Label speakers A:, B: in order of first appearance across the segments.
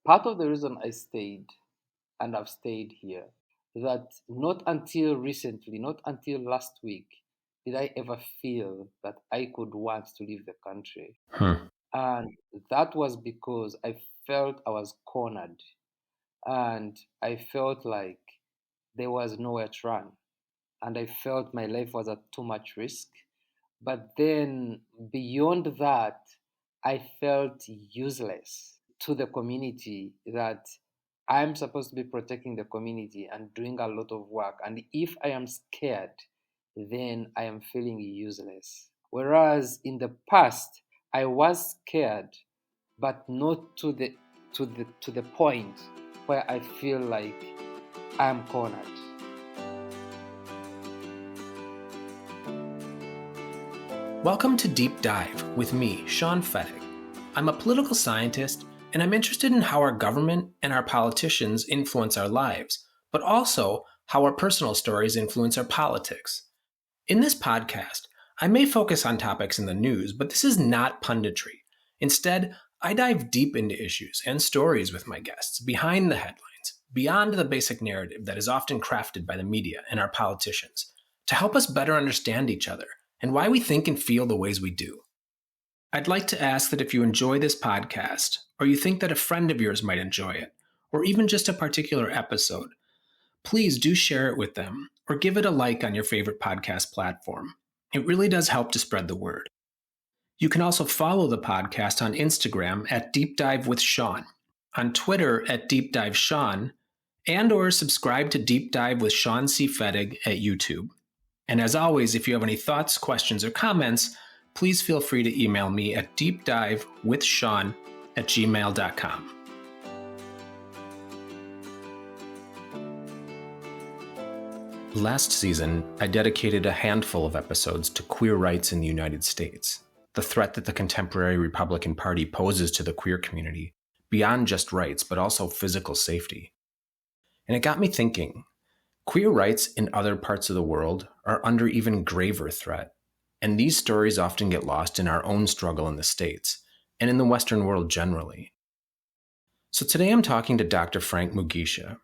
A: Part of the reason I stayed and I've stayed here that not until recently, not until last week, did I ever feel that I could want to leave the country.
B: Hmm.
A: And that was because I felt I was cornered and I felt like there was nowhere to run. And I felt my life was at too much risk. But then beyond that, I felt useless to the community, that I'm supposed to be protecting the community and doing a lot of work. And if I am scared, then I am feeling useless. Whereas in the past, I was scared, but not to the point where I feel like I'm cornered.
B: Welcome to Deep Dive with me, Sean Fettig. I'm a political scientist, and I'm interested in how our government and our politicians influence our lives, but also how our personal stories influence our politics. In this podcast, I may focus on topics in the news, but this is not punditry. Instead, I dive deep into issues and stories with my guests, behind the headlines, beyond the basic narrative that is often crafted by the media and our politicians, to help us better understand each other and why we think and feel the ways we do. I'd like to ask that if you enjoy this podcast, or you think that a friend of yours might enjoy it, or even just a particular episode, please do share it with them or give it a like on your favorite podcast platform. It really does help to spread the word. You can also follow the podcast on Instagram at Deep Dive with Sean, on Twitter at Deep Dive Sean, and or subscribe to Deep Dive with Sean C. Fettig at YouTube. And as always, if you have any thoughts, questions, or comments, please feel free to email me at deepdivewithsean@gmail.com. Last season, I dedicated a handful of episodes to queer rights in the United States, the threat that the contemporary Republican Party poses to the queer community, beyond just rights, but also physical safety. And it got me thinking, queer rights in other parts of the world are under even graver threat, and these stories often get lost in our own struggle in the States, and in the Western world generally. So today I'm talking to Dr. Frank Mugisha.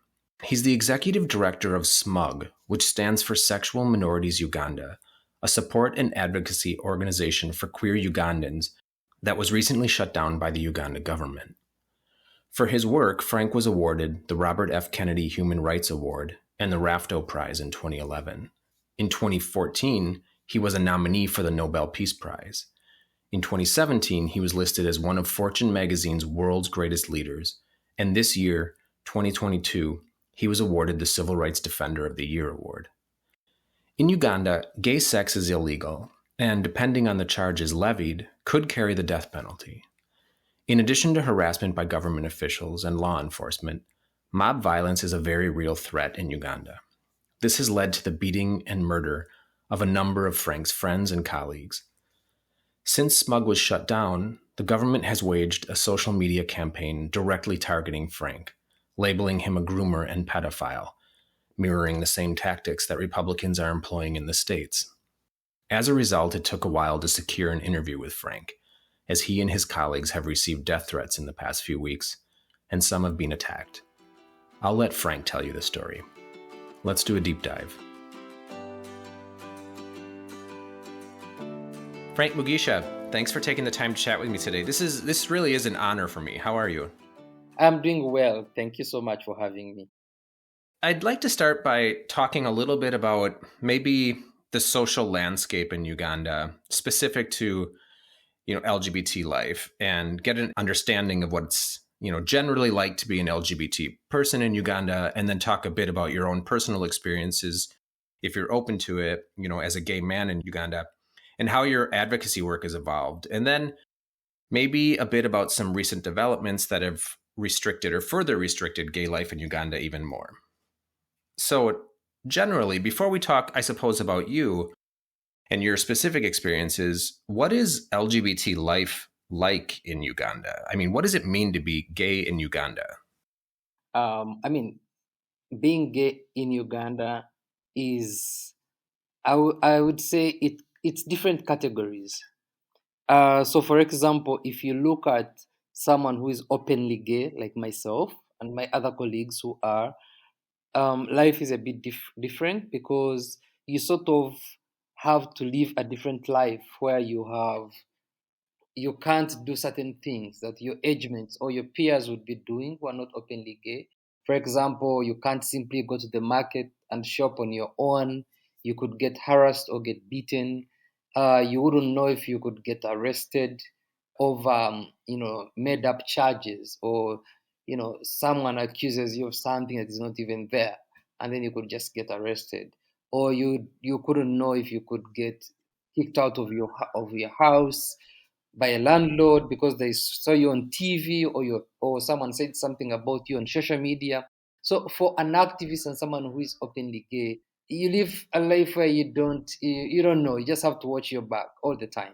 B: He's the Executive Director of SMUG, which stands for Sexual Minorities Uganda, a support and advocacy organization for queer Ugandans that was recently shut down by the Uganda government. For his work, Frank was awarded the Robert F. Kennedy Human Rights Award and the Rafto Prize in 2011. In 2014, he was a nominee for the Nobel Peace Prize. In 2017, he was listed as one of Fortune magazine's world's greatest leaders, and this year, 2022, he was awarded the Civil Rights Defender of the Year award. In Uganda, gay sex is illegal, and depending on the charges levied, could carry the death penalty. In addition to harassment by government officials and law enforcement, mob violence is a very real threat in Uganda. This has led to the beating and murder of a number of Frank's friends and colleagues. Since SMUG was shut down, the government has waged a social media campaign directly targeting Frank, labeling him a groomer and pedophile, mirroring the same tactics that Republicans are employing in the States. As a result, it took a while to secure an interview with Frank, as he and his colleagues have received death threats in the past few weeks, and some have been attacked. I'll let Frank tell you the story. Let's do a deep dive. Frank Mugisha, thanks for taking the time to chat with me today. This really is an honor for me. How are you?
A: I'm doing well. Thank you so much for having me.
B: I'd like to start by talking a little bit about maybe the social landscape in Uganda, specific to, LGBT life, and get an understanding of what it's, generally like to be an LGBT person in Uganda, and then talk a bit about your own personal experiences, if you're open to it, as a gay man in Uganda, and how your advocacy work has evolved. And then maybe a bit about some recent developments that have restricted or further restricted gay life in Uganda even more. So generally, before we talk, I suppose, about you and your specific experiences, what is LGBT life like in Uganda? I mean, what does it mean to be gay in Uganda?
A: Being gay in Uganda is, I would say it's different categories. So, for example, if you look at someone who is openly gay, like myself and my other colleagues who are, life is a bit different because you sort of have to live a different life where you can't do certain things that your age mates or your peers would be doing who are not openly gay. For example, you can't simply go to the market and shop on your own. You could get harassed or get beaten. You wouldn't know if you could get arrested over, made up charges, or, someone accuses you of something that is not even there, and then you could just get arrested. Or you couldn't know if you could get kicked out of your house by a landlord because they saw you on TV, or someone said something about you on social media. So for an activist and someone who is openly gay, you live a life where you don't know. You just have to watch your back all the time.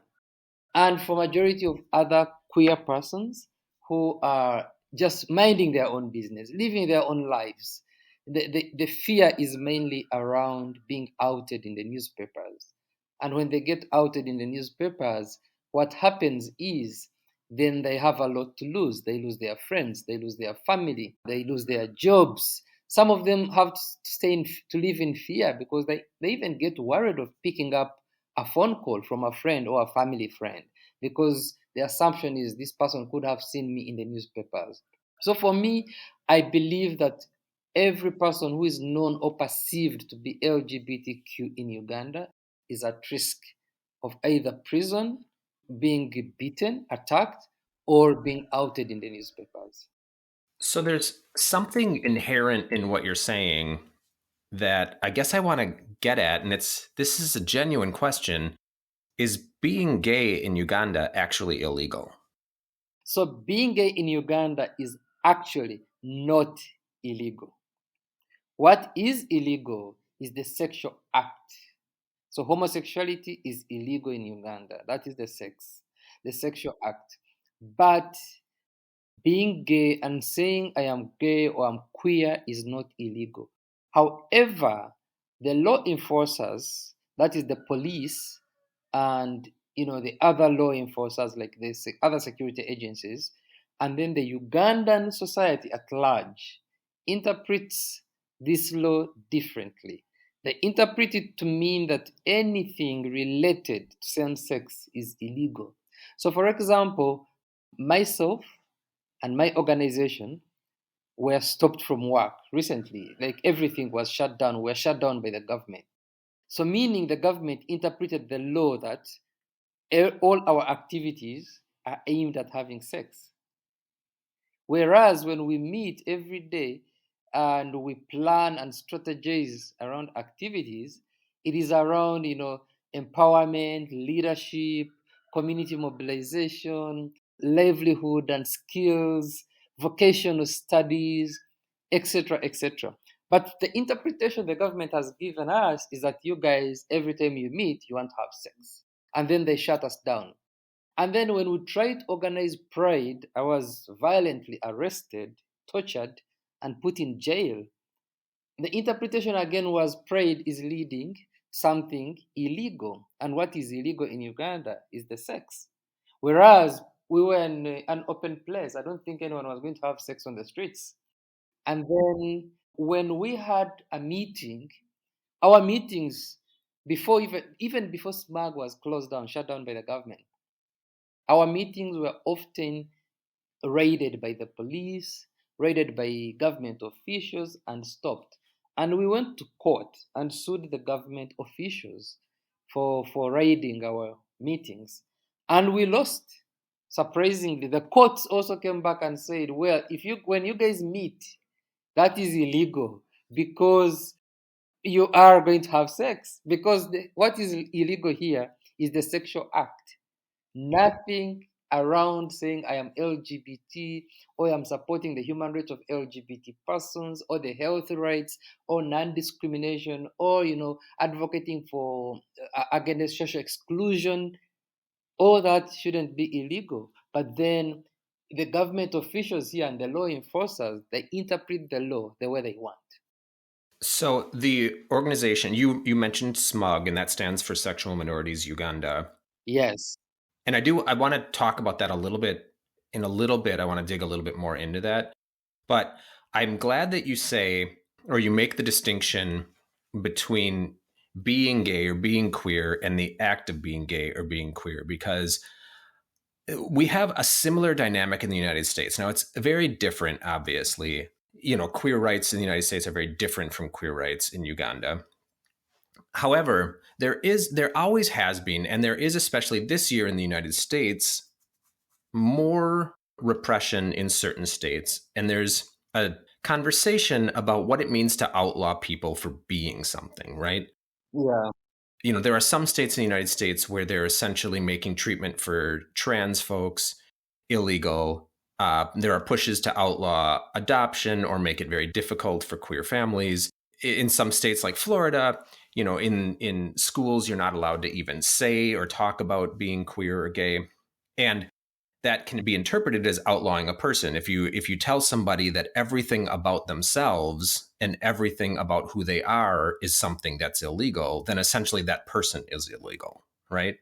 A: And for majority of other queer persons who are just minding their own business, living their own lives, the fear is mainly around being outed in the newspapers. And when they get outed in the newspapers, what happens is then they have a lot to lose. They lose their friends, they lose their family, they lose their jobs. Some of them have to to live in fear because they even get worried of picking up a phone call from a friend or a family friend because the assumption is this person could have seen me in the newspapers. So for me, I believe that every person who is known or perceived to be LGBTQ in Uganda is at risk of either prison, being beaten, attacked, or being outed in the newspapers.
B: So there's something inherent in what you're saying that I guess I want to get at, and this is a genuine question. Is being gay in Uganda actually illegal?
A: So being gay in Uganda is actually not illegal. What is illegal is the sexual act. So homosexuality is illegal in Uganda. That is the sexual act. But being gay and saying I am gay or I'm queer is not illegal. However, the law enforcers, that is the police, and the other law enforcers like the other security agencies, and then the Ugandan society at large interprets this law differently. They interpret it to mean that anything related to same sex is illegal. So, for example, myself and my organization were stopped from work recently. Like everything was shut down. We were shut down by the government. So, meaning the government interpreted the law that all our activities are aimed at having sex. Whereas when we meet every day and we plan and strategize around activities, it is around, empowerment, leadership, community mobilization, livelihood and skills, vocational studies, etc., etc. But the interpretation the government has given us is that you guys, every time you meet, you want to have sex. And then they shut us down. And then when we tried to organize Pride, I was violently arrested, tortured, and put in jail. The interpretation again was Pride is leading something illegal. And what is illegal in Uganda is the sex. Whereas we were in an open place. I don't think anyone was going to have sex on the streets. And then when we had a meeting, our meetings before even before SMUG was closed down, shut down by the government, our meetings were often raided by the police, raided by government officials, and stopped. And we went to court and sued the government officials for raiding our meetings. And we lost. Surprisingly, the courts also came back and said, well, when you guys meet, that is illegal because you are going to have sex. Because what is illegal here is the sexual act. Nothing around saying I am LGBT or I'm supporting the human rights of LGBT persons or the health rights or non-discrimination or advocating for against social exclusion. All that shouldn't be illegal. But then the government officials here and the law enforcers, they interpret the law the way they want.
B: So the organization you mentioned SMUG, and that stands for Sexual Minorities Uganda.
A: Yes.
B: And I want to talk about that a little bit in a little bit. I want to dig a little bit more into that. But I'm glad that you say, or you make the distinction between being gay or being queer and the act of being gay or being queer, because we have a similar dynamic in the United States. Now, it's very different, obviously. Queer rights in the United States are very different from queer rights in Uganda. However, there always has been, and there is especially this year in the United States, more repression in certain states. And there's a conversation about what it means to outlaw people for being something, right?
A: Yeah.
B: There are some states in the United States where they're essentially making treatment for trans folks illegal. There are pushes to outlaw adoption or make it very difficult for queer families. In some states like Florida, in schools, you're not allowed to even say or talk about being queer or gay. And that can be interpreted as outlawing a person. If you tell somebody that everything about themselves and everything about who they are is something that's illegal, then essentially that person is illegal, right?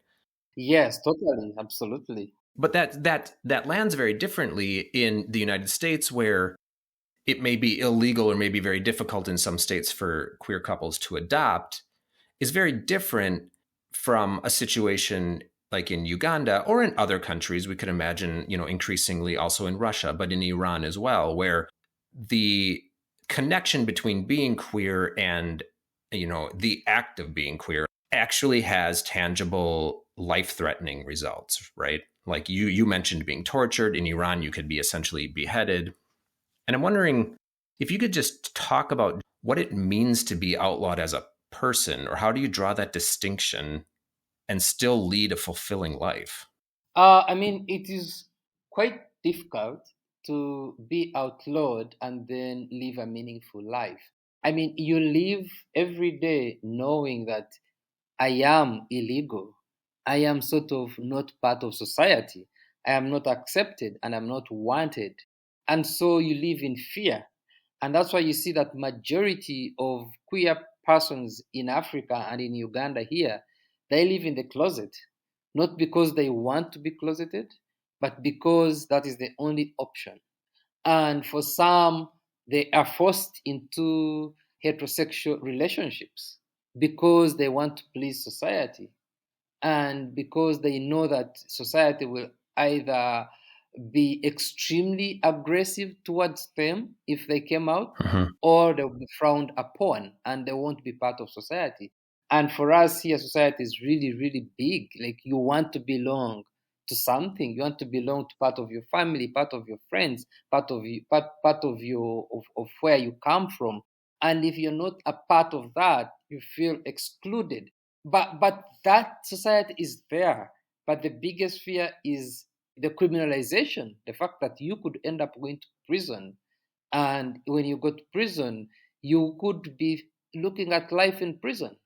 A: Yes, totally, absolutely.
B: But that lands very differently in the United States, where it may be illegal or may be very difficult in some states for queer couples to adopt, is very different from a situation like in Uganda or in other countries. We could imagine, increasingly also in Russia, but in Iran as well, where the connection between being queer and, the act of being queer actually has tangible life-threatening results, right? Like you mentioned being tortured. In Iran, you could be essentially beheaded. And I'm wondering if you could just talk about what it means to be outlawed as a person, or how do you draw that distinction and still lead a fulfilling life?
A: I mean, it is quite difficult to be outlawed and then live a meaningful life. I mean, you live every day knowing that I am illegal. I am sort of not part of society. I am not accepted and I'm not wanted. And so you live in fear. And that's why you see that majority of queer persons in Africa and in Uganda here, they live in the closet, not because they want to be closeted, but because that is the only option. And for some, they are forced into heterosexual relationships because they want to please society and because they know that society will either be extremely aggressive towards them if they came out,
B: Mm-hmm.
A: or they'll be frowned upon and they won't be part of society. And for us here, society is really, really big. Like you want to belong to something. You want to belong to part of your family, part of your friends, part of of where you come from. And if you're not a part of that, you feel excluded. But that society is there. But the biggest fear is the criminalization, the fact that you could end up going to prison. And when you go to prison, you could be looking at life in prison.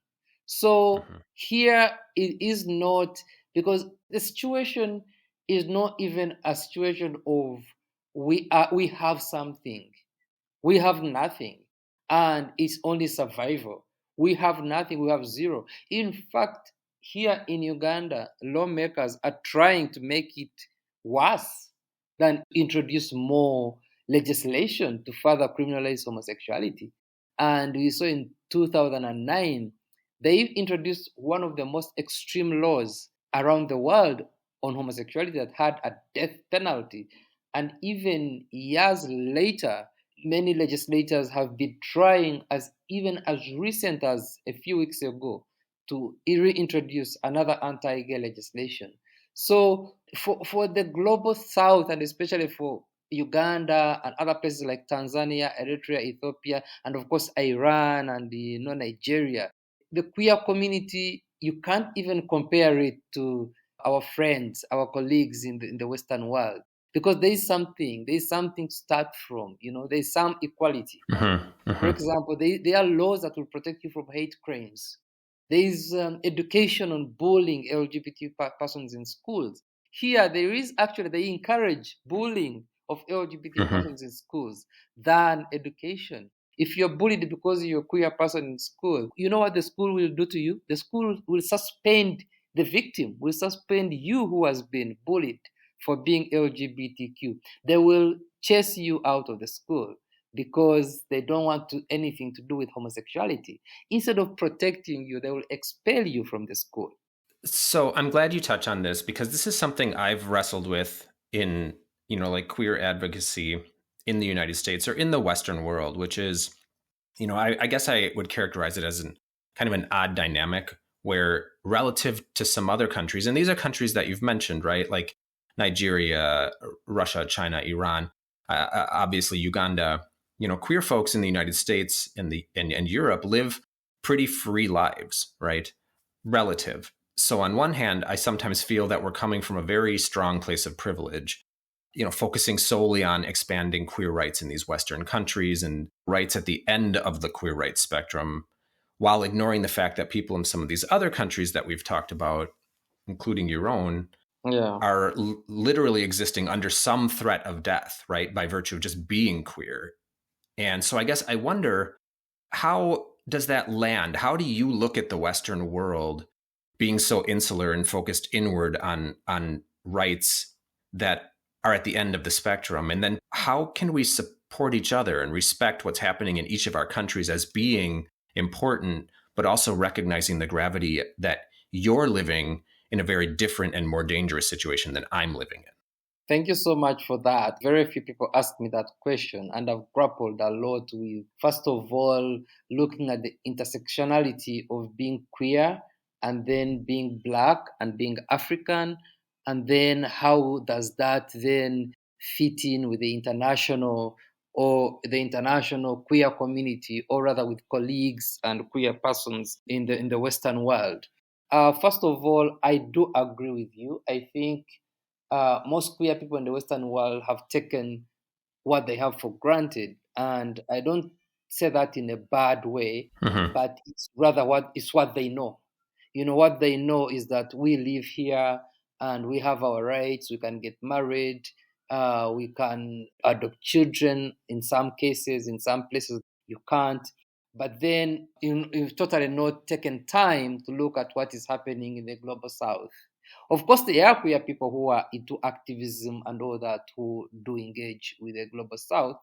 A: So
B: Mm-hmm.
A: here it is not, because the situation is not even a situation of we have something. We have nothing, and it's only survival. We have nothing, we have zero. In fact, here in Uganda, lawmakers are trying to make it worse than introduce more legislation to further criminalize homosexuality. And we saw in 2009, they introduced one of the most extreme laws around the world on homosexuality that had a death penalty. And even years later, many legislators have been trying, as even as recent as a few weeks ago, to reintroduce another anti-gay legislation. So for the global south, and especially for Uganda and other places like Tanzania, Eritrea, Ethiopia, and of course Iran and Nigeria, the queer community, you can't even compare it to our friends, our colleagues in the Western world, because there is something to start from. There's some equality.
B: Mm-hmm.
A: For
B: Mm-hmm.
A: example, there are laws that will protect you from hate crimes. There is education on bullying LGBT persons in schools. Here, there is actually, they encourage bullying of LGBT
B: Mm-hmm.
A: persons in schools than education. If you're bullied because you're a queer person in school, you know what the school will do to you? The school will suspend the victim, will suspend you who has been bullied for being LGBTQ, they will chase you out of the school because they don't want to anything to do with homosexuality. Instead of protecting you, they will expel you from the school.
B: So I'm glad you touch on this because this is something I've wrestled with in, like queer advocacy in the United States or in the Western world, which is, I guess I would characterize it as kind of an odd dynamic where relative to some other countries, and these are countries that you've mentioned, right? Like Nigeria, Russia, China, Iran, obviously Uganda, queer folks in the United States and Europe live pretty free lives, right? Relative. So on one hand, I sometimes feel that we're coming from a very strong place of privilege, focusing solely on expanding queer rights in these Western countries and rights at the end of the queer rights spectrum, while ignoring the fact that people in some of these other countries that we've talked about, including your own,
A: Yeah.
B: are literally existing under some threat of death, right, by virtue of just being queer. And so I guess I wonder, how does that land? How do you look at the Western world being so insular and focused inward on rights that are at the end of the spectrum? And then how can we support each other and respect what's happening in each of our countries as being important, but also recognizing the gravity that you're living in a very different and more dangerous situation than I'm living in?
A: Thank you so much for that. Very few people ask me that question, and I've grappled a lot with, first of all, looking at the intersectionality of being queer and then being Black and being African, and then how does that then fit in with the international queer community, or rather with colleagues and queer persons in the Western world. First of all, I do agree with you. I think most queer people in the Western world have taken what they have for granted, and I don't say that in a bad way,
B: Mm-hmm.
A: but it's rather what they know. What they know is that we live here and we have our rights. We can get married. We can adopt children in some cases. In some places, you can't. But then you've totally not taken time to look at what is happening in the global south. Of course, there are queer people who are into activism and all that who do engage with the global south,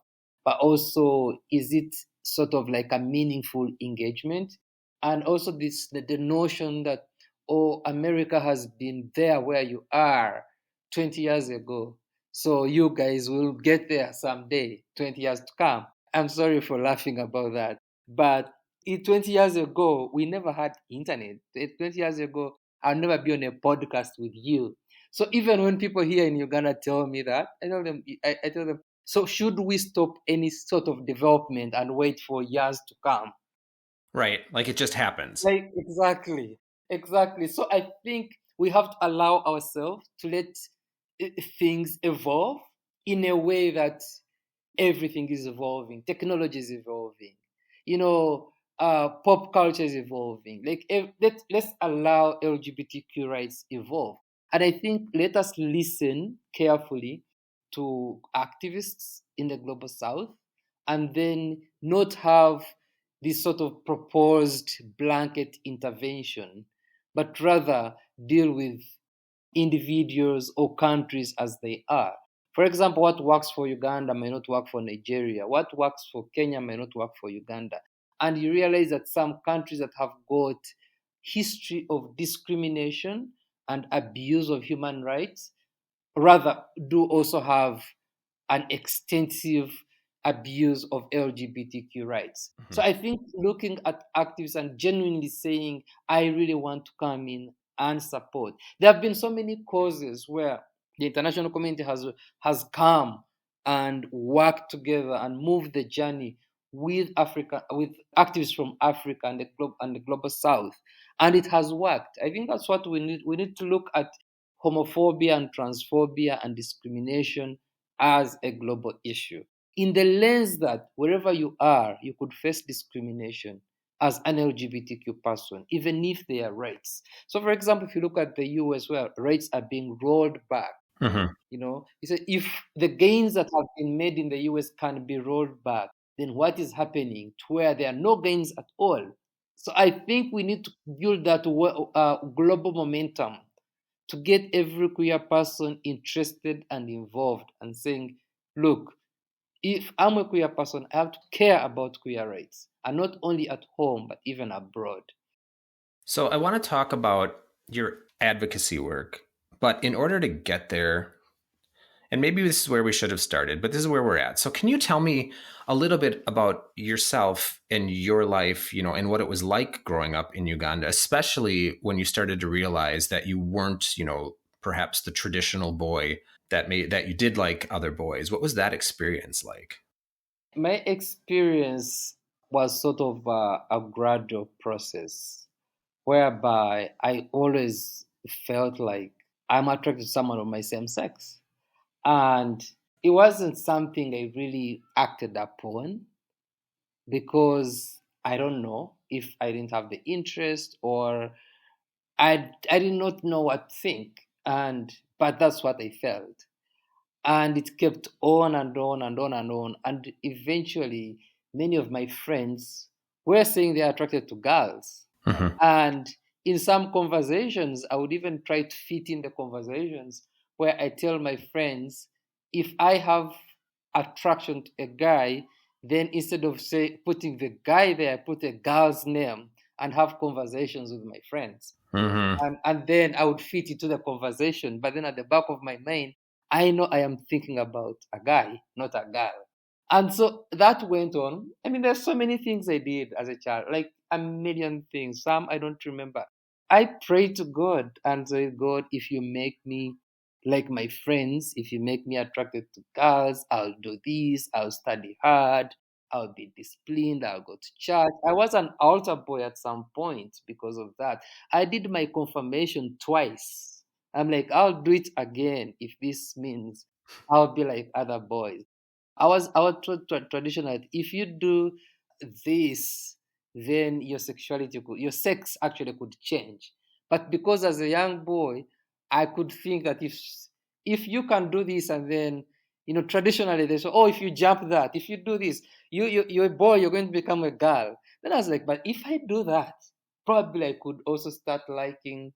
A: but also, is it sort of like a meaningful engagement? And also the notion that, oh, America has been there where you are 20 years ago, so you guys will get there someday, 20 years to come. I'm sorry for laughing about that, but 20 years ago we never had internet. 20 years ago I'll never be on a podcast with you. So even when people here in Uganda tell me that, I tell them, so should we stop any sort of development and wait for years to come?
B: Right. Like it just happens.
A: Like, exactly. So I think we have to allow ourselves to let things evolve in a way that everything is evolving. Technology is evolving. Pop culture is evolving. Like, let's allow LGBTQ rights evolve. And I think let us listen carefully to activists in the global south, and then not have this sort of proposed blanket intervention, but rather deal with individuals or countries as they are. For example, what works for Uganda may not work for Nigeria. What works for Kenya may not work for Uganda. And you realize that some countries that have got history of discrimination and abuse of human rights rather do also have an extensive abuse of LGBTQ rights.
B: Mm-hmm.
A: So I think looking at activists and genuinely saying, I really want to come in and support. There have been so many causes where the international community has come and worked together and moved the journey with Africa, with activists from Africa and the global south, and it has worked. I think that's what we need. We need to look at homophobia and transphobia and discrimination as a global issue, in the lens that wherever you are, you could face discrimination as an LGBTQ person, even if they are rights. So, for example, if you look at the US, where rights are being rolled back,
B: Mm-hmm.
A: you say, if the gains that have been made in the US can be rolled back, then what is happening to where there are no gains at all? So I think we need to build that global momentum to get every queer person interested and involved and saying, look, if I'm a queer person, I have to care about queer rights, and not only at home, but even abroad.
B: So I want to talk about your advocacy work, but in order to get there, and maybe this is where we should have started, but this is where we're at. So can you tell me a little bit about yourself and your life, and what it was like growing up in Uganda, especially when you started to realize that you weren't, perhaps the traditional boy that you did like other boys. What was that experience like?
A: My experience was sort of a gradual process whereby I always felt like I'm attracted to someone of my same sex. And it wasn't something I really acted upon because I don't know if I didn't have the interest or I did not know what to think. But that's what I felt. And it kept on and on and on and on. And eventually many of my friends were saying they're attracted to girls.
B: Mm-hmm.
A: And in some conversations, I would even try to fit in the conversations where I tell my friends, if I have attraction to a guy, then instead of say putting the guy there, I put a girl's name and have conversations with my friends.
B: Mm-hmm.
A: And then I would fit into the conversation. But then at the back of my mind, I know I am thinking about a guy, not a girl. And so that went on. I mean, there's so many things I did as a child, like a million things. Some I don't remember. I prayed to God and said, God, if you make me like my friends, if you make me attracted to girls, I'll do this, I'll study hard, I'll be disciplined, I'll go to church. I was an altar boy at some point because of that. I did my confirmation twice. I'm like, I'll do it again if this means I'll be like other boys. I was traditional. If you do this, then your sex actually could change. But because as a young boy, I could think that if you can do this, and then traditionally they say, oh, if you jump that, if you do this, you're a boy, you're going to become a girl. Then I was like, but if I do that, probably I could also start liking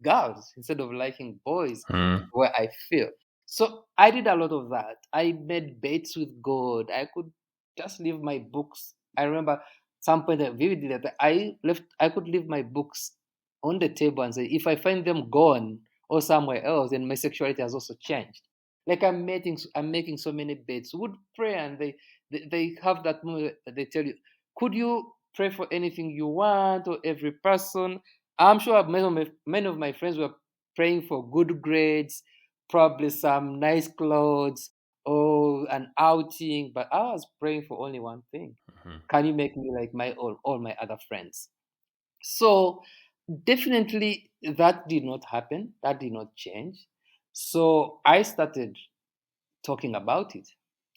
A: girls instead of liking boys
B: Mm-hmm.
A: where I feel. So I did a lot of that. I made bets with God. I could just leave my books. I remember some point vividly that I could leave my books on the table and say, if I find them gone or somewhere else, then my sexuality has also changed. Like I'm making so many bets. Would pray, and they have that moment that they tell you, could you pray for anything you want or every person? I'm sure many of my friends were praying for good grades, probably some nice clothes or an outing, but I was praying for only one thing. Can you make me like my all my other friends? So definitely that did not happen. That did not change. So I started talking about it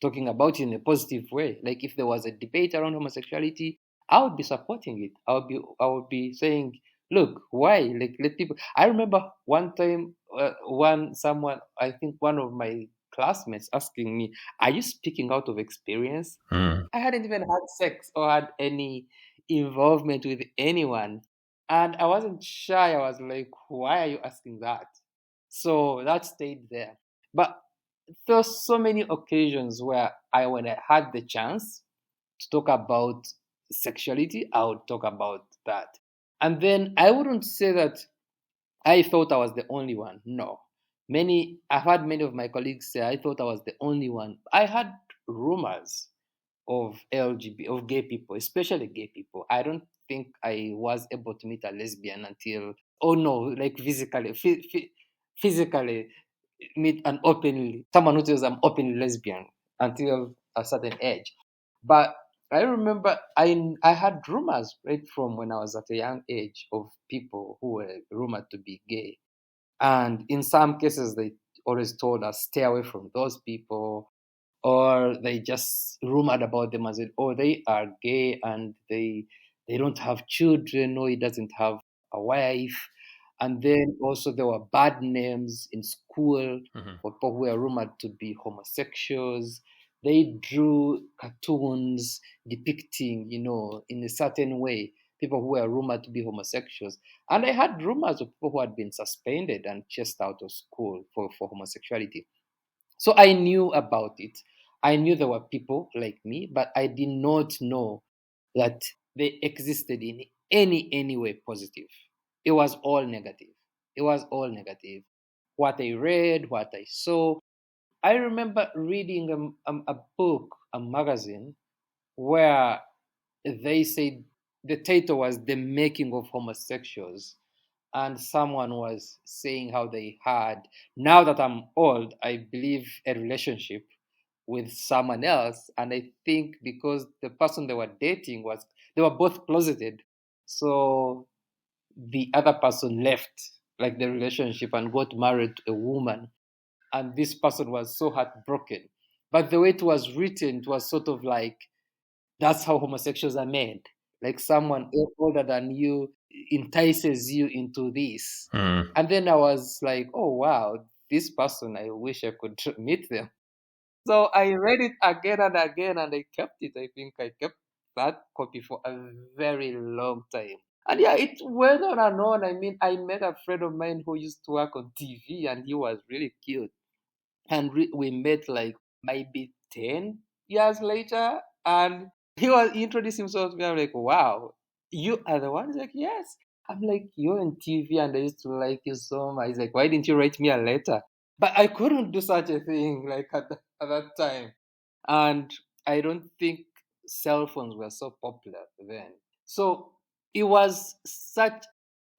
A: in a positive way. Like if there was a debate around homosexuality, I would be supporting it. I would be saying, look, why? Like let people. I remember one time, I think one of my classmates asking me, "Are you speaking out of experience?"
B: Mm-hmm.
A: I hadn't even had sex or had any involvement with anyone, and I wasn't shy. I was like, "Why are you asking that?" So that stayed there. But there's so many occasions where when I had the chance to talk about sexuality, I would talk about that. And then I wouldn't say that I thought I was the only one. No. I've had many of my colleagues say I thought I was the only one. I had rumors of of gay people, especially gay people. I don't think I was able to meet a lesbian until, oh no, like physically meet an openly someone who says I'm openly lesbian until a certain age. But I remember I had rumors right from when I was at a young age of people who were rumored to be gay. And in some cases they always told us stay away from those people, or they just rumored about them as it, oh, they are gay and they don't have children, or he doesn't have a wife. And then also there were bad names in school
B: Mm-hmm.
A: for people who were rumored to be homosexuals. They drew cartoons depicting, in a certain way. people who were rumored to be homosexuals. And I had rumors of people who had been suspended and chased out of school for homosexuality. So I knew about it. I knew there were people like me, but I did not know that they existed in any way positive. It was all negative. It was all negative. What I read, what I saw. I remember reading a book, a magazine, where they said the title was "The Making of Homosexuals," and someone was saying how they had, now that I'm old, I believe a relationship with someone else. And I think because the person they were dating was, they were both closeted. So the other person left like the relationship and got married to a woman. And this person was so heartbroken. But the way it was written, it was sort of like, that's how homosexuals are made. Like someone older than you entices you into this.
B: Hmm.
A: And then I was like, oh, wow, this person, I wish I could meet them. So I read it again and again and I kept it. I think I kept that copy for a very long time. And yeah, it went on and on. I mean, I met a friend of mine who used to work on TV and he was really cute. And we met like maybe 10 years later. And he introduced himself to me. I'm like, wow, you are the one? He's like, yes. I'm like, you're on TV and I used to like you so much. He's like, why didn't you write me a letter? But I couldn't do such a thing like at that time. And I don't think cell phones were so popular then. So it was such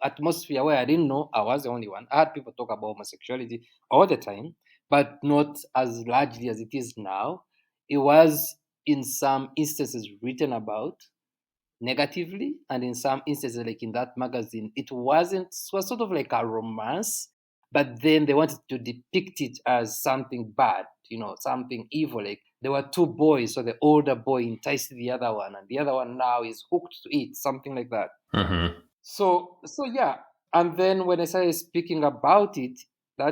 A: atmosphere where I didn't know I was the only one. I had people talk about homosexuality all the time, but not as largely as it is now. It was in some instances written about negatively, and in some instances, like in that magazine, it was sort of like a romance, but then they wanted to depict it as something bad, something evil. Like there were two boys, so the older boy enticed the other one, and the other one now is hooked to it, something like that.
B: Mm-hmm.
A: So yeah, and then when I started speaking about it, I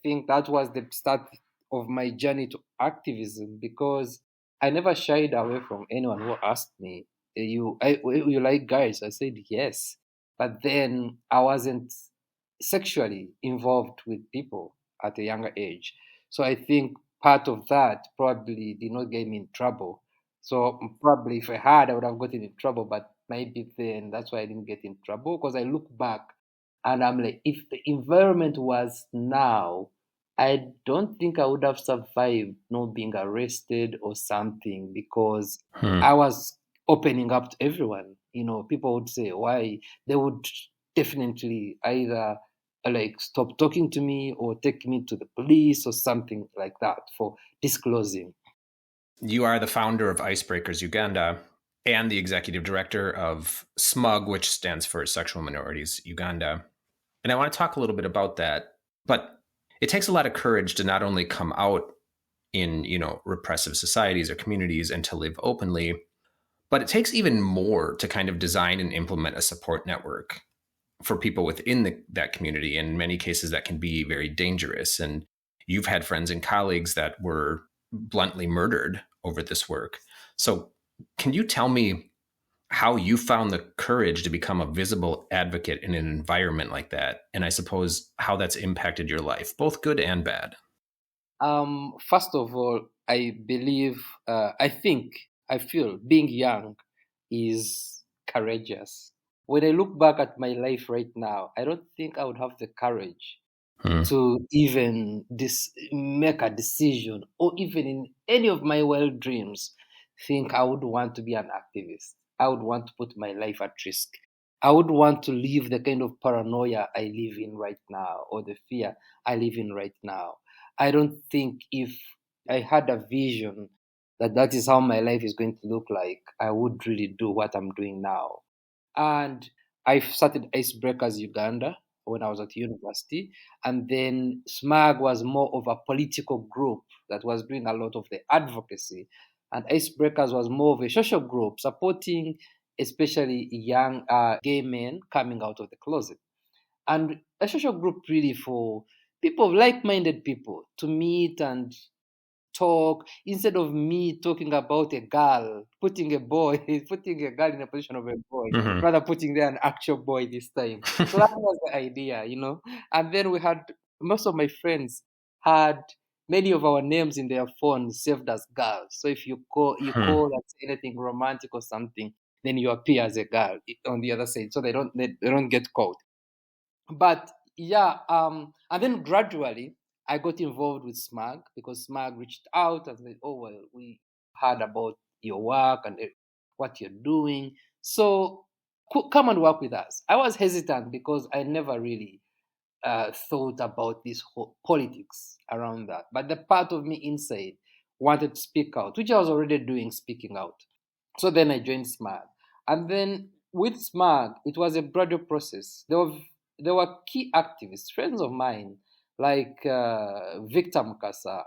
A: think that was the start of my journey to activism, because I never shied away from anyone who asked me, you like guys?" I said yes, but then I wasn't sexually involved with people at a younger age. So I think part of that probably did not get me in trouble. So probably if I had, I would have gotten in trouble, but maybe then that's why I didn't get in trouble, because I look back and I'm like, if the environment was now, I don't think I would have survived not being arrested or something, because
B: Hmm.
A: I was opening up to everyone. People would say why. They would definitely either like stop talking to me or take me to the police or something like that for disclosing.
B: You are the founder of Icebreakers Uganda and the executive director of SMUG, which stands for Sexual Minorities Uganda. And I want to talk a little bit about that. But it takes a lot of courage to not only come out in, repressive societies or communities and to live openly, but it takes even more to kind of design and implement a support network for people within that community. In many cases, that can be very dangerous. And you've had friends and colleagues that were bluntly murdered over this work. So, can you tell me how you found the courage to become a visible advocate in an environment like that? And I suppose how that's impacted your life, both good and bad.
A: First of all, I feel being young is courageous. When I look back at my life right now, I don't think I would have the courage
B: Hmm.
A: to even make a decision, or even in any of my wild dreams think I would want to be an activist. I would want to put my life at risk. I would want to live the kind of paranoia I live in right now, or the fear I live in right now. I don't think if I had a vision that that is how my life is going to look like, I would really do what I'm doing now. And I started Icebreakers Uganda when I was at university. And then SMAG was more of a political group that was doing a lot of the advocacy. And Icebreakers was more of a social group supporting especially young gay men coming out of the closet. And a social group really for people, like minded people, to meet and talk, instead of me talking about a girl, putting a boy, putting a girl in a position of a boy,
B: Mm-hmm.
A: rather putting there an actual boy this time. So that was the idea, you know. And then we had most of my friends had many of our names in their phones saved as girls. So if you call and say anything romantic or something, then you appear as a girl on the other side, so they don't get caught. But yeah, and then gradually I got involved with SMUG because SMUG reached out and said, "Oh well, we heard about your work and what you're doing, so come and work with us." I was hesitant because I never really thought about this whole politics around that, but the part of me inside wanted to speak out, which I was already doing, speaking out. So then I joined SMAG. And then with SMAG, it was a gradual process. There were key activists, friends of mine, like Victor Mukasa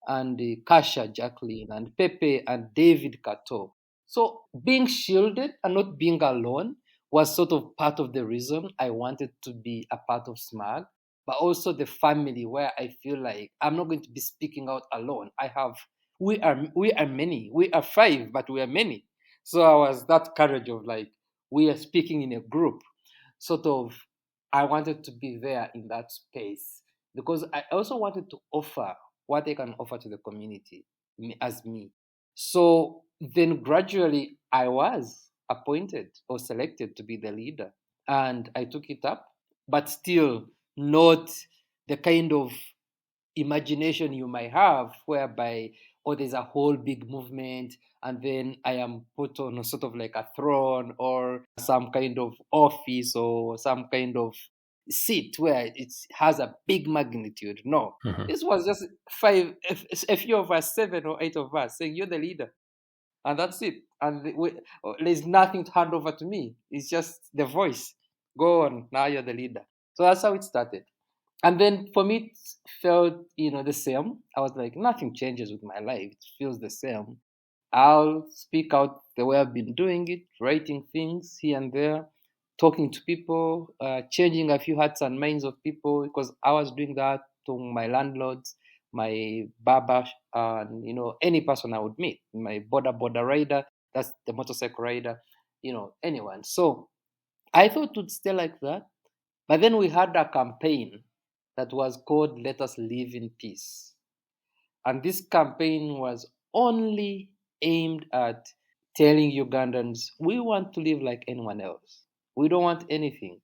A: and Kasha Jacqueline and Pepe and David Kato. So being shielded and not being alone was sort of part of the reason I wanted to be a part of SMAG, but also the family where I feel like I'm not going to be speaking out alone. We are many. We are five, but we are many. So I was that courage of like we are speaking in a group. Sort of I wanted to be there in that space because I also wanted to offer what I can offer to the community as me. So then gradually I was appointed or selected to be the leader and I took it up, but still not the kind of imagination you might have, whereby, oh, there's a whole big movement, and then I am put on a sort of like a throne or some kind of office or some kind of seat where it has a big magnitude. No,
B: Mm-hmm.
A: this was just a few of us, 7 or 8 of us, saying, "You're the leader," and that's it. And there's nothing to hand over to me. It's just the voice. Go on, now you're the leader. So that's how it started. And then for me, it felt, the same. I was like, nothing changes with my life. It feels the same. I'll speak out the way I've been doing it, writing things here and there, talking to people, changing a few hearts and minds of people, because I was doing that to my landlords, my barber, and, any person I would meet, my border rider, that's the motorcycle rider, anyone. So I thought it would stay like that. But then we had a campaign that was called Let Us Live in Peace. And this campaign was only aimed at telling Ugandans, we want to live like anyone else. We don't want anything.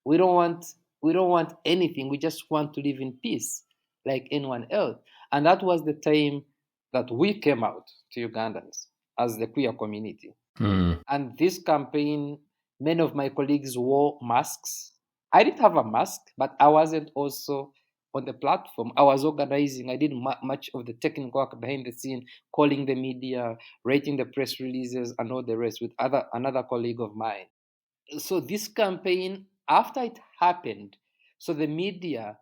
A: We don't want we don't want anything. We just want to live in peace like anyone else. And that was the time that we came out to Ugandans as the queer community.
B: Mm.
A: And this campaign, many of my colleagues wore masks. I didn't have a mask, but I wasn't also on the platform. I was organizing. I did much of the technical work behind the scene, calling the media, writing the press releases, and all the rest with another colleague of mine. So this campaign, after it happened, so the media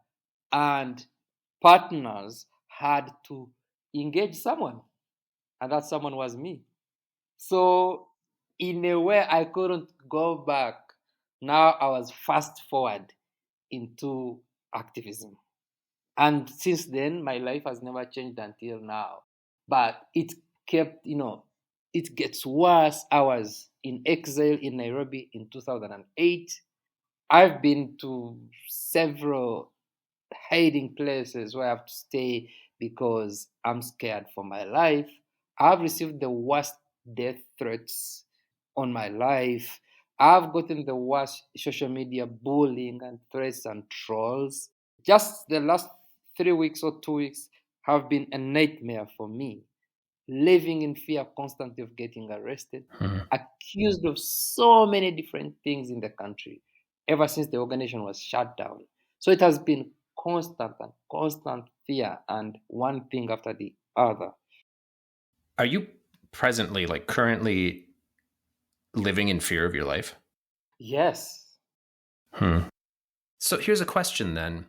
A: and partners had to engage someone, and that someone was me. So in a way, I couldn't go back. Now I was fast forward into activism. And since then, my life has never changed until now. But it kept, it gets worse. I was in exile in Nairobi in 2008. I've been to several hiding places where I have to stay because I'm scared for my life. I've received the worst death threats on my life. I've gotten the worst social media bullying and threats and trolls. Just the last 3 weeks or 2 weeks have been a nightmare for me, living in fear constantly of getting arrested,
B: Mm.
A: accused of so many different things in the country ever since the organization was shut down. So it has been constant and constant fear and one thing after the other.
B: Are you presently, like currently, living in fear of your life?
A: Yes.
B: Hmm. So here's a question then.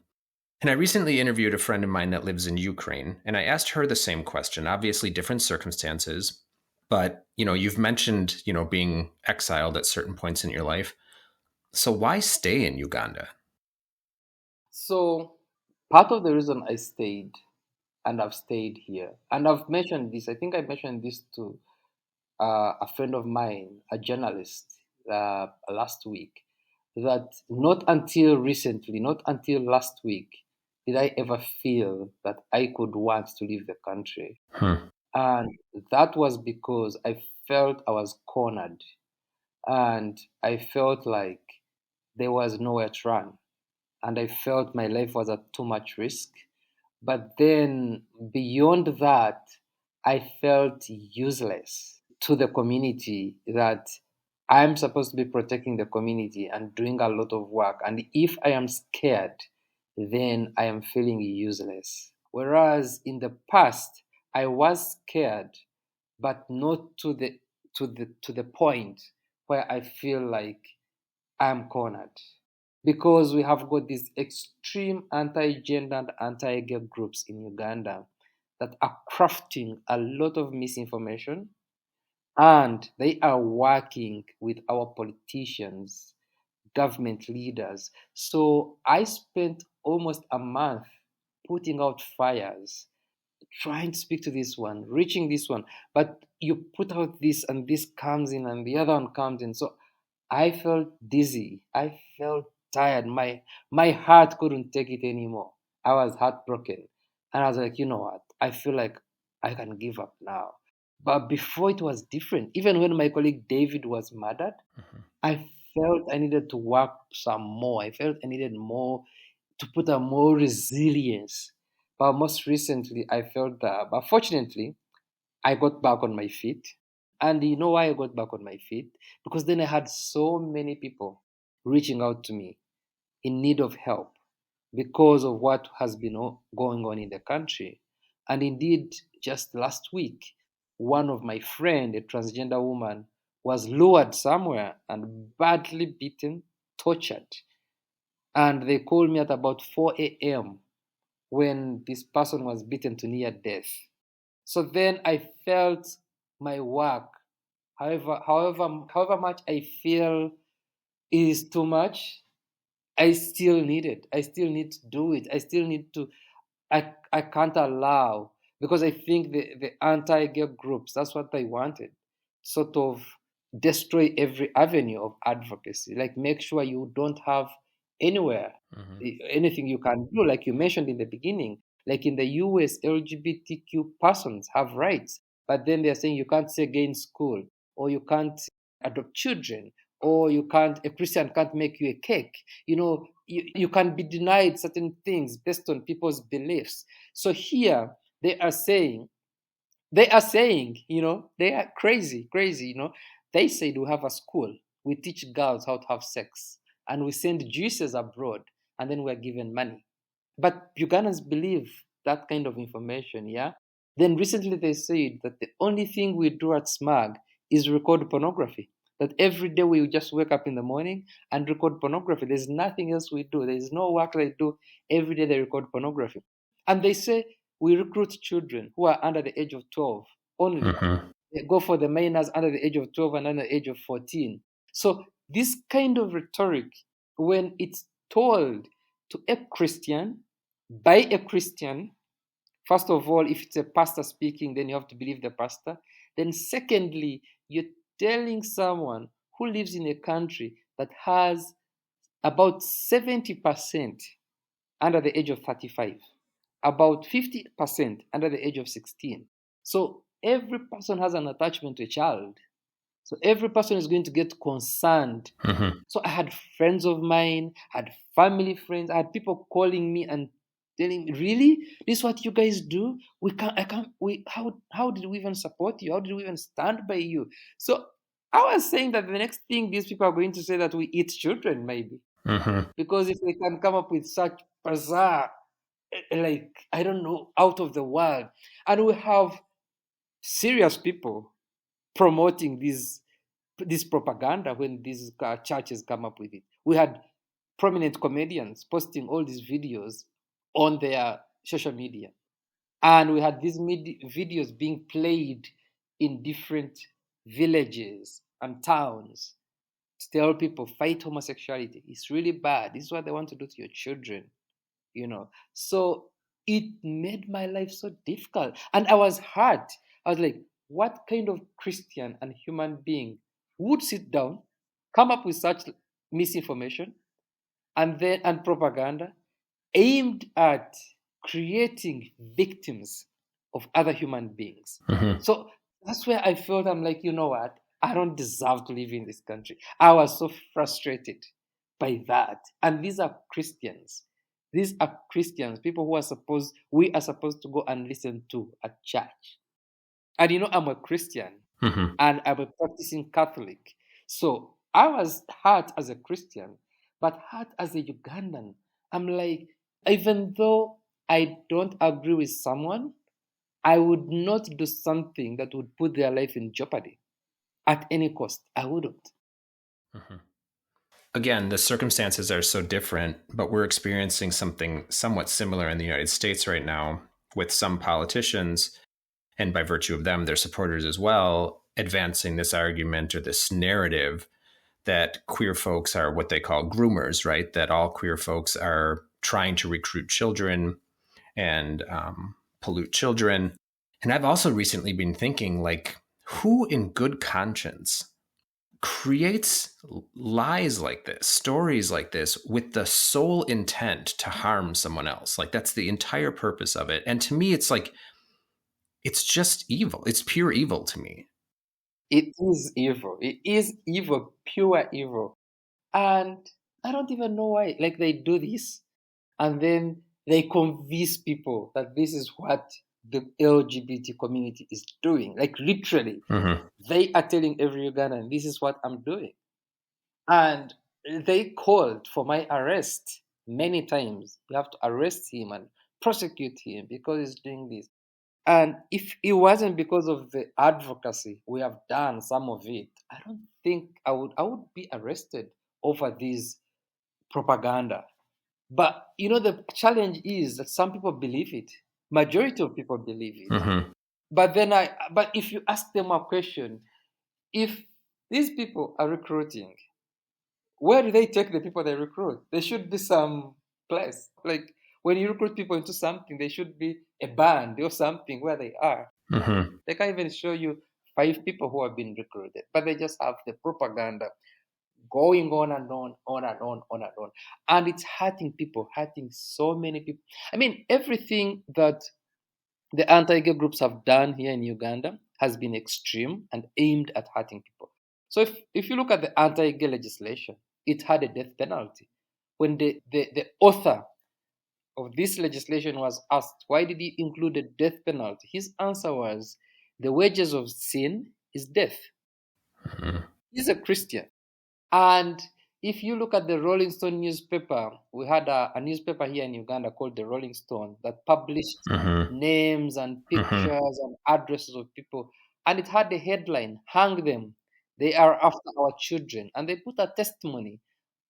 B: And I recently interviewed a friend of mine that lives in Ukraine, and I asked her the same question. Obviously, different circumstances, but you've mentioned being exiled at certain points in your life. So why stay in Uganda?
A: So part of the reason I stayed, and I've stayed here. And I've mentioned this, I think I mentioned this to a friend of mine, a journalist, last week, that not until recently, not until last week, did I ever feel that I could want to leave the country. And that was because I felt I was cornered and I felt like there was nowhere to run. And I felt my life was at too much risk. But then beyond that, I felt useless to the community, that I'm supposed to be protecting the community and doing a lot of work. And if I am scared, then I am feeling useless. Whereas in the past, I was scared, but not to the point where I feel like I'm cornered, because we have got these extreme anti-gender and anti-gay groups in Uganda that are crafting a lot of misinformation, and they are working with our politicians, government leaders. So I spent almost a month putting out fires, trying to speak to this one, reaching this one, but you put out this and this comes in and the other one comes in. So I felt dizzy. I felt tired. My heart couldn't take it anymore. I was heartbroken. And I was like, you know what? I feel like I can give up now. But before it was different. Even when my colleague David was murdered, I felt I needed to work some more. I felt I needed more to put a more resilience. But most recently, I felt that. But fortunately, I got back on my feet. And you know why I got back on my feet? Because then I had so many people reaching out to me in need of help because of what has been going on in the country. And indeed, just last week, one of my friend, a transgender woman, was lured somewhere and badly beaten, tortured. And they called me at about 4 a.m. when this person was beaten to near death. So then I felt my work, however much I feel is too much, I still need it. I still need to do it. I still need to. I can't allow, because I think the anti-gay groups, that's what they wanted, sort of destroy every avenue of advocacy. Like make sure you don't have anywhere anything you can do, like you mentioned in the beginning. Like in the US, LGBTQ persons have rights, but then they're saying you can't say gay in school, or you can't adopt children, or a Christian can't make you a cake. You can be denied certain things based on people's beliefs. So here they are saying, they are crazy. They said we have a school, we teach girls how to have sex, and we send juices abroad, and then we're given money. But Ugandans believe that kind of information, yeah? Then recently they said that the only thing we do at SMUG is record pornography. That every day we just wake up in the morning and record pornography. There's nothing else we do. There's no work they do. Every day they record pornography. And they say we recruit children who are under the age of 12 only. They go for the minors under the age of 12 and under the age of 14. So this kind of rhetoric, when it's told to a Christian, by a Christian, first of all, if it's a pastor speaking, then you have to believe the pastor. Then secondly, you're telling someone who lives in a country that has about 70% under the age of 35, about 50% under the age of 16. So every person has an attachment to a child. So every person is going to get concerned. So I had friends of mine, had family friends, I had people calling me and telling me, really? This is what you guys do? How did we even support you? How did we even stand by you? So I was saying that the next thing these people are going to say that we eat children, maybe. Because if they can come up with such bizarre, like, I don't know, out of the world. And we have serious people promoting this propaganda when these churches come up with it. We had prominent comedians posting all these videos on their social media. And we had these videos being played in different villages and towns to tell people fight homosexuality. It's really bad. This is what they want to do to your children. So it made my life so difficult. And I was hurt. I was like, what kind of Christian and human being would sit down, come up with such misinformation and propaganda aimed at creating victims of other human beings?
B: Mm-hmm.
A: So that's where I felt I'm like, you know what? I don't deserve to live in this country. I was so frustrated by that. And these are Christians. These are Christians, people we are supposed to go and listen to at church. And I'm a Christian
B: Mm-hmm.
A: and I'm a practicing Catholic. So I was hurt as a Christian, but hurt as a Ugandan. I'm like, even though I don't agree with someone, I would not do something that would put their life in jeopardy at any cost. I wouldn't.
B: Mm-hmm. Again, the circumstances are so different, but we're experiencing something somewhat similar in the United States right now with some politicians, and by virtue of them, their supporters as well, advancing this argument or this narrative that queer folks are what they call groomers, right? That all queer folks are trying to recruit children and pollute children. And I've also recently been thinking, like, who in good conscience creates lies like this, stories like this, with the sole intent to harm someone else? Like, that's the entire purpose of it. And to me, it's like, it's just evil. It's pure evil to me.
A: It is evil. It is evil, pure evil. And I don't even know why. Like they do this and then they convince people that this is what the LGBT community is doing. Like literally,
B: Mm-hmm.
A: they are telling every Ugandan, this is what I'm doing. And they called for my arrest many times. You have to arrest him and prosecute him because he's doing this. And if it wasn't because of the advocacy we have done, some of it, I don't think I would be arrested over this propaganda. But the challenge is that some people believe it. Majority of people believe it.
B: Mm-hmm.
A: But if you ask them a question, if these people are recruiting, where do they take the people they recruit? There should be some place. Like when you recruit people into something, there should be a band or something where they are.
B: Mm-hmm.
A: They can't even show you 5 people who have been recruited, but they just have the propaganda going on and on and on and on. And it's hurting people, hurting so many people. I mean, everything that the anti-gay groups have done here in Uganda has been extreme and aimed at hurting people. So if you look at the anti-gay legislation, it had a death penalty. When the author of this legislation was asked, why did he include a death penalty? His answer was, the wages of sin is death.
B: Mm-hmm.
A: He's a Christian. And if you look at the Rolling Stone newspaper, we had a newspaper here in Uganda called the Rolling Stone that published
B: Mm-hmm.
A: names and
B: Mm-hmm.
A: pictures and addresses of people. And it had the headline, hang them. They are after our children. And they put a testimony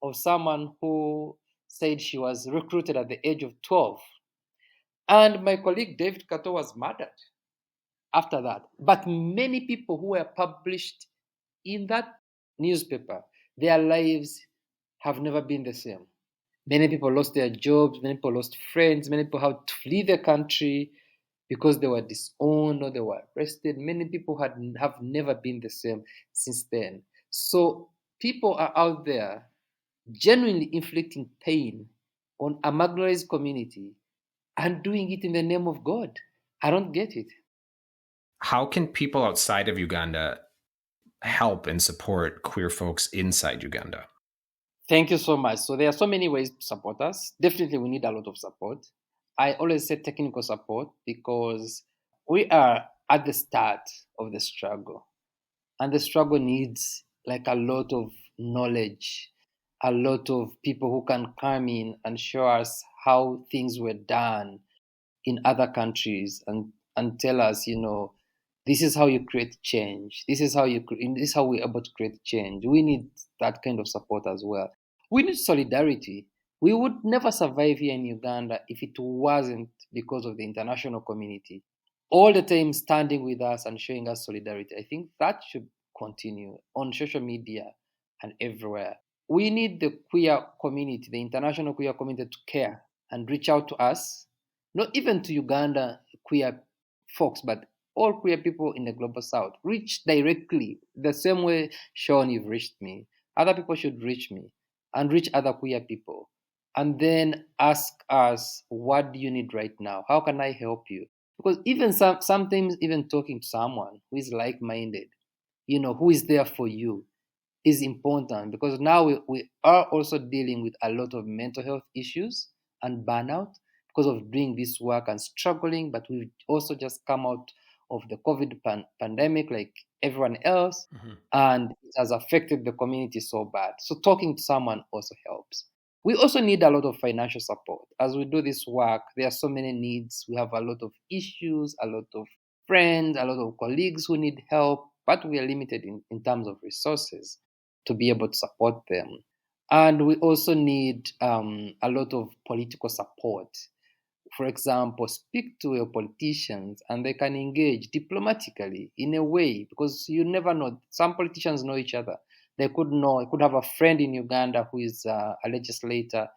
A: of someone who said she was recruited at the age of 12. And my colleague David Kato was murdered after that. But many people who were published in that newspaper, their lives have never been the same. Many people lost their jobs, many people lost friends, many people had to flee the country because they were disowned or they were arrested. Many people have never been the same since then. So people are out there genuinely inflicting pain on a marginalized community and doing it in the name of God. I don't get it.
B: How can people outside of Uganda help and support queer folks inside Uganda?
A: Thank you so much. So there are so many ways to support us. Definitely, we need a lot of support. I always say technical support because we are at the start of the struggle, and the struggle needs like a lot of knowledge, a lot of people who can come in and show us how things were done in other countries and tell us, this is how you create change. This is how we're able to create change. We need that kind of support as well. We need solidarity. We would never survive here in Uganda if it wasn't because of the international community all the time standing with us and showing us solidarity. I think that should continue on social media and everywhere. We need the queer community, the international queer community, to care and reach out to us not even to Uganda queer folks, but all queer people in the global south. Reach directly, the same way, Sean, you've reached me. Other people should reach me and reach other queer people. And then ask us, what do you need right now? How can I help you? Because even sometimes, even talking to someone who is like minded, who is there for you, is important, because now we are also dealing with a lot of mental health issues and burnout because of doing this work and struggling. But we've also just come out of the COVID pandemic like everyone else, and it has affected the community so bad. So talking to someone also helps. We also need a lot of financial support. As we do this work, there are so many needs. We have a lot of issues, a lot of friends, a lot of colleagues who need help, but we are limited in terms of resources to be able to support them. And we also need a lot of political support. For example, speak to your politicians and they can engage diplomatically in a way, because you never know. Some politicians know each other. They could have a friend in Uganda who is a legislator,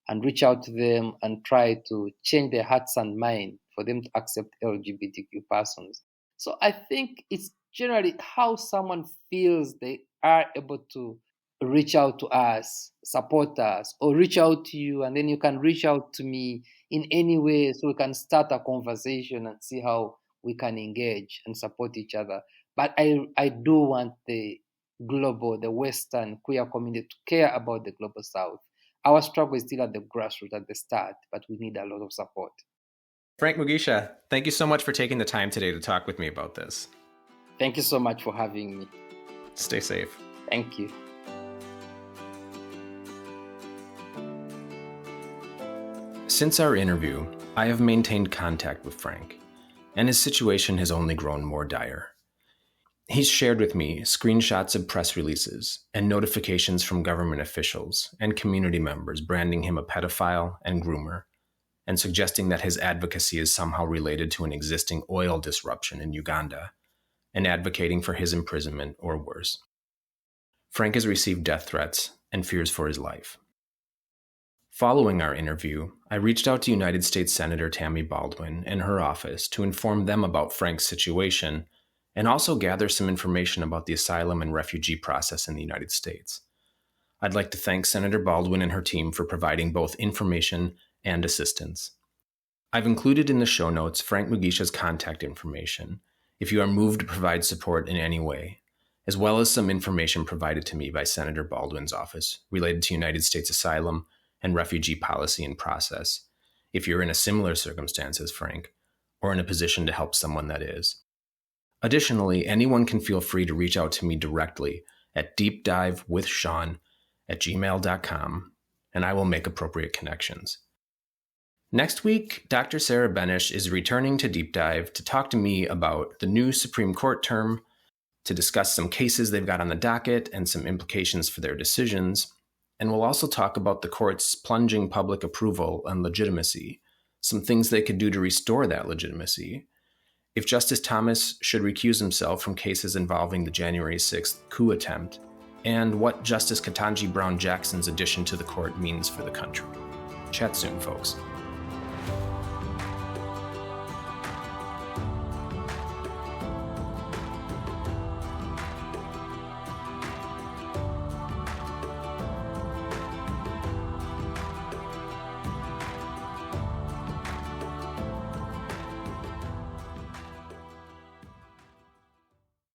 A: and reach out to them and try to change their hearts and mind for them to accept LGBTQ persons. So I think it's generally how someone feels they are able to reach out to us, support us, or reach out to you, and then you can reach out to me in any way so we can start a conversation and see how we can engage and support each other. But I do want the Western queer community to care about the global South. Our struggle is still at the grassroots, at the start, but we need a lot of support.
B: Frank Mugisha, thank you so much for taking the time today to talk with me about this.
A: Thank you so much for having me.
B: Stay safe.
A: Thank you.
B: Since our interview, I have maintained contact with Frank, and his situation has only grown more dire. He's shared with me screenshots of press releases and notifications from government officials and community members branding him a pedophile and groomer, and suggesting that his advocacy is somehow related to an existing oil disruption in Uganda, and advocating for his imprisonment or worse. Frank has received death threats and fears for his life. Following our interview, I reached out to United States Senator Tammy Baldwin and her office to inform them about Frank's situation and also gather some information about the asylum and refugee process in the United States. I'd like to thank Senator Baldwin and her team for providing both information and assistance. I've included in the show notes Frank Mugisha's contact information if you are moved to provide support in any way, as well as some information provided to me by Senator Baldwin's office related to United States asylum and refugee policy and process, if you're in a similar circumstance as Frank, or in a position to help someone that is. Additionally, anyone can feel free to reach out to me directly at deepdivewithsean@gmail.com, and I will make appropriate connections. Next week, Dr. Sarah Benish is returning to Deep Dive to talk to me about the new Supreme Court term, to discuss some cases they've got on the docket and some implications for their decisions, and we'll also talk about the court's plunging public approval and legitimacy, some things they could do to restore that legitimacy, if Justice Thomas should recuse himself from cases involving the January 6th coup attempt, and what Justice Ketanji Brown Jackson's addition to the court means for the country. Chat soon, folks.